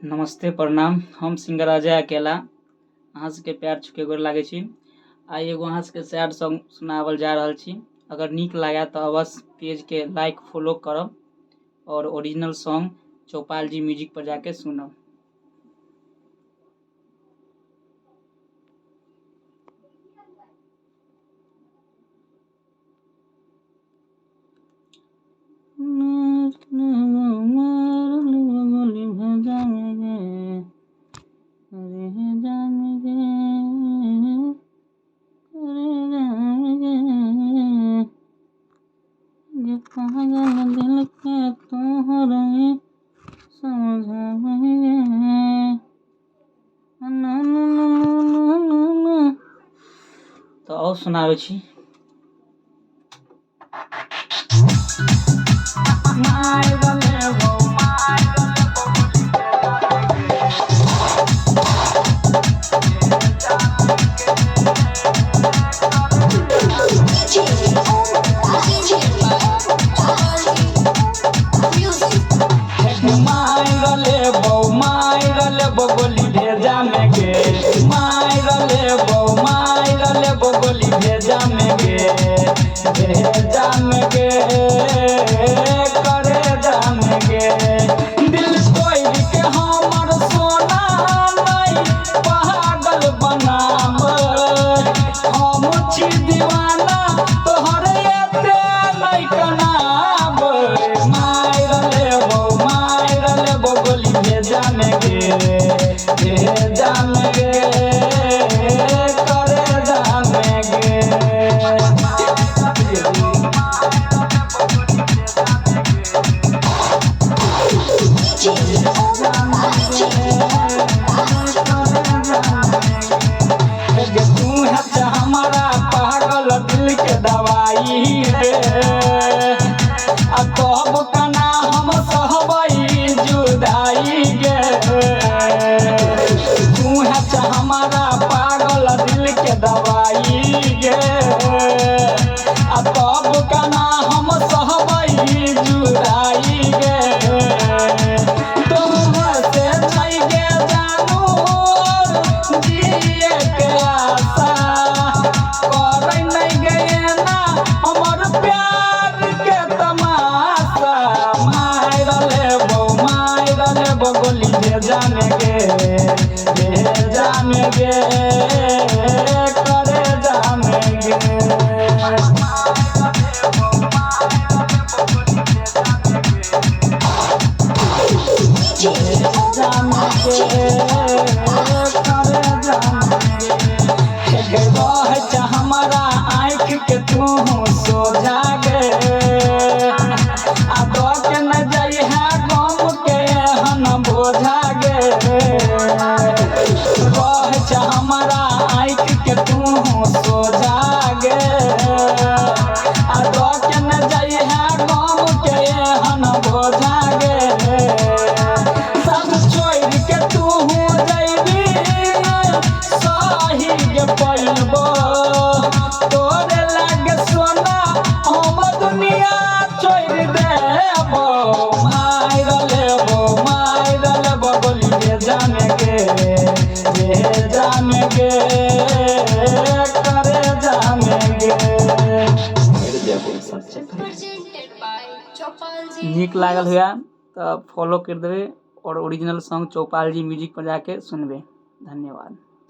नमस्ते प्रणाम। हम सिंगर अजय अकेला अहाँ सबके पैर छूके गोर लागै छी। आइ एगो अहाँ सबके सैड सॉन्ग सुनावल जा रहल छी। अगर नीक लागे तो अवश्य पेज के लाइक फॉलो करब और ओरिजिनल सॉन्ग चौपाल जी म्यूजिक पर जाके सुनब। पागल दिल के तोहरे तो और सुनावे छी। बगोली भेजा में गे मायरले बगोली भेजा में गे करे जाम गे दिल कोई के हमर सोना नहीं पागल बनाम हम छी दीवाना तोहर एते नहीं कनाब मायरले बगोली भेजा में गे करे जाम गे तू है हमारा पागल दिल के दवाई रे कब कना हम सहबई जुदाई गे तू है हमारा पागल दिल के दवाई गे कब कना हम सहबई जुदाई गे तुमसे नहीं गे जानू जिए के आशा कर नहीं गए ना हमर प्यार के तमाशा मायरले बगोली भेजा में गे करे जाम गे हमारा आँख के तू सोझा गे के न जाई है गम के हन बोझा गे हमारा आँख के तू सोझा गे के न जाई है गम के हन बोझा गे सब छोड़ के तू जैबी सही के पैबो तोरे लागे सोना हम दुनिया छोड़ देबो मायरले बगोली भेजा में गे करे जाम गे नीक लागल हुआ तो फॉलो कर देवे और ओरिजिनल सॉन्ग चौपाल जी म्यूजिक पर जाके सुनबे। धन्यवाद।